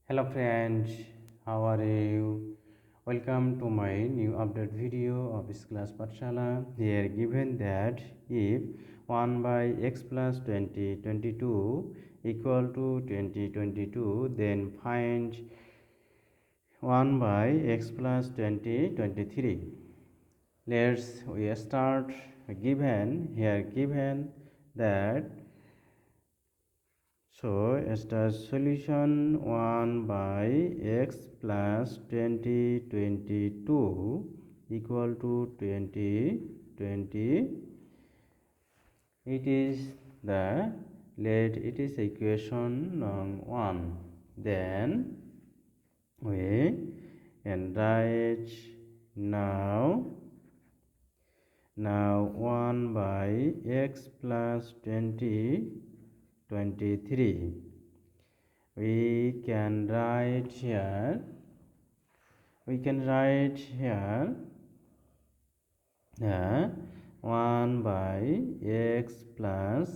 Hello friends, how are you? Welcome to my new update video of this class Patshala. Here given that if 1 by x plus 2022 equal to 2022, then find 1 by x plus 2023. We start given that as the solution 1 by x plus 2022 equal to 2020. It is equation 1. Then we can write now 1 by x plus 2023. We can write here 1 by x plus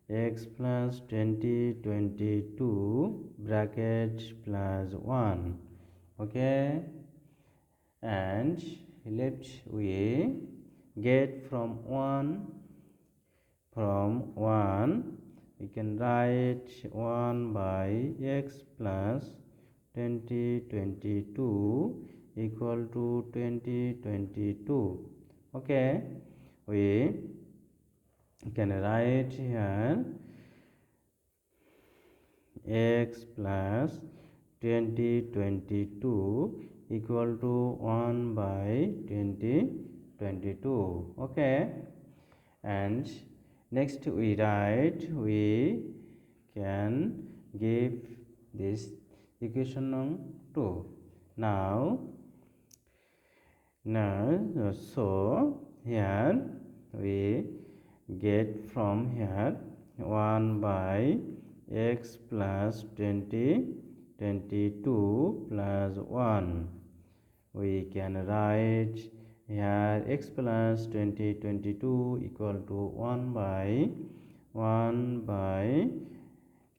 2022 bracket plus 1. Okay, and left we get from 1 we can write 1 by x plus 2022 equal to 2022. Okay, we can write here x plus 2022 equal to 1 by 2022. Okay, and next we can give this equation 2. Now so here we get from here 1 by x plus 2022 plus 1. We can write here x plus 2022 equal to 1 by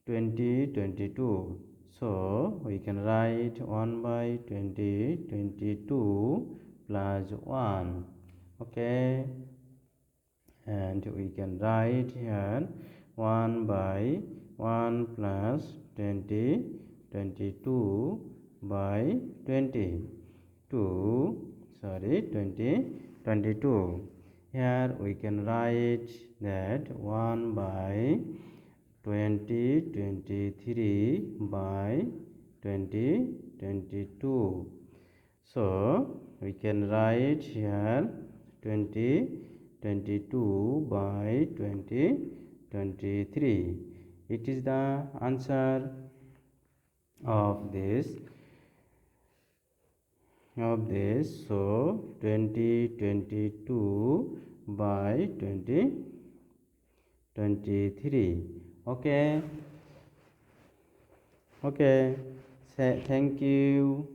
2022. So we can write 1 by 2022 plus 1. Okay, and we can write here 1 by 1 plus 2022 by 2022. Here we can write that 1 by 2023 by 2022. So we can write here 2022 by 2023. It is the answer of this. So 2022 by 2023. Okay. Thank you.